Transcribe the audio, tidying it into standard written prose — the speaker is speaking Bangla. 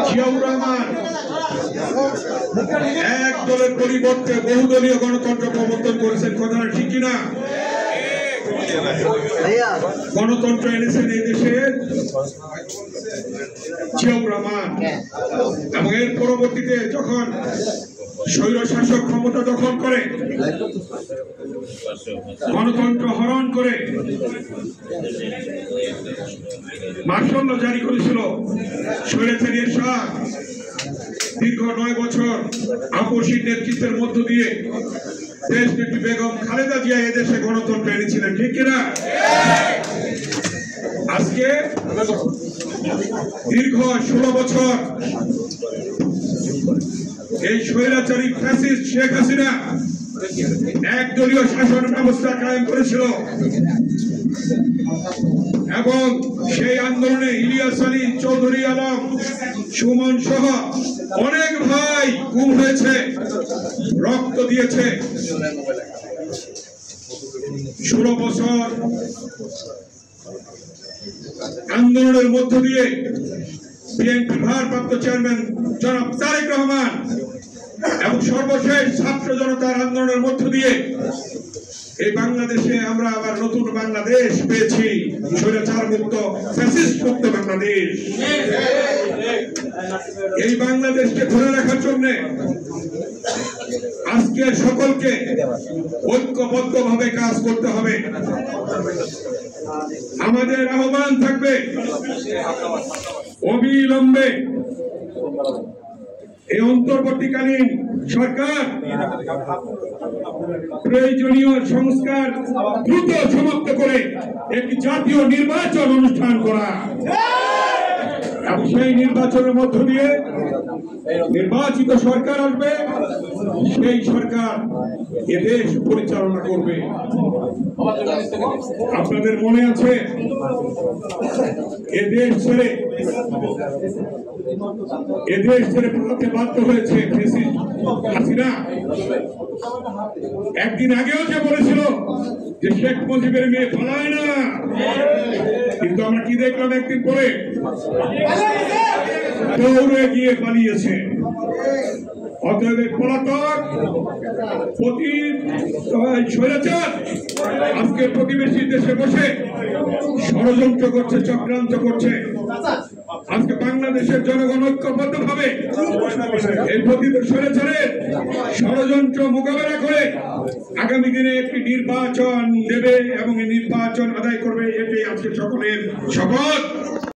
জিয়াউর রহমান এক দলের পরিবর্তে বহুদলীয় গণতন্ত্র প্রবর্তন করেছেন, কথাটা ঠিক কিনা? গণতন্ত্র এনেছেন এই দেশে জিয়াউর রহমান, এবং এর পরবর্তীতে যখন স্বৈর শাসক ক্ষমতা দখল করে, গণতন্ত্র হরণ করে মার্শাল ল জারি করেছিল স্বৈরাচারী এরশাদ, দীর্ঘ 9 বছর আপসী নেতৃত্বের মধ্য দিয়ে দেশনেত্রী বেগম খালেদা জিয়া এদেশে গণতন্ত্র এনেছিলেন, ঠিক কিনা? আজকে দীর্ঘ 16 বছর এই স্বৈরাচারী ফ্যাসিস্ট শেখ হাসিনা একদলীয় শাসন ব্যবস্থা কায়েম করেছিল, এবং সেই আন্দোলনে ইলিয়াস আলী, চৌধুরী আলম, সুমন সহ অনেক ভাই গুম হয়েছে, রক্ত দিয়েছে। 16 বছর আন্দোলনের মধ্য দিয়ে বিএনপি ভারপ্রাপ্ত চেয়ারম্যান জনাব তারেক রহমান এবং সর্বশেষ ছাত্র জনতার আন্দোলনের মধ্য দিয়ে এই বাংলাদেশে আমরা আবার নতুন বাংলাদেশ পেয়েছি, স্বৈরাচার মুক্ত, ফ্যাসিস্ট মুক্ত বাংলাদেশ। এই বাংলাদেশকে ধরে রাখার জন্য আজকে সকলকে ঐক্যবদ্ধভাবে কাজ করতে হবে। আমাদের আহ্বান থাকবে অবিলম্বে এই অন্তর্বর্তীকালীন সরকার প্রয়োজনীয় সংস্কার দ্রুত সমাপ্ত করে একটি জাতীয় নির্বাচন অনুষ্ঠান করা, এবং সেই নির্বাচনের মধ্য দিয়ে নির্বাচিত সরকার আসবে, সেই সরকার এদেশ পরিচালনা করবে। আপনাদের মনে আছে এদেশ ছেড়ে পালাতে বাধ্য হয়েছে ফ্যাসিস্ট হাসিনা। একদিন আগেও যে বলেছিল যে শেখ মুজিবের মেয়ে পালায় না, কিন্তু আমরা কি দেখলাম একদিন পরে দৌড়ে গিয়ে পালিয়েছে। অতএব পলাতক স্বৈরাচার আজকে প্রতিবেশী দেশে বসে ষড়যন্ত্র করছে, চক্রান্ত করছে। আজকে বাংলাদেশের জনগণ ঐক্যবদ্ধ ভাবে এই প্রতিটি স্বৈরাচারের ষড়যন্ত্র মোকাবেলা করে আগামী দিনে একটি নির্বাচন দেবে এবং এই নির্বাচন আদায় করবে, এটাই আজকে সকলের শপথ।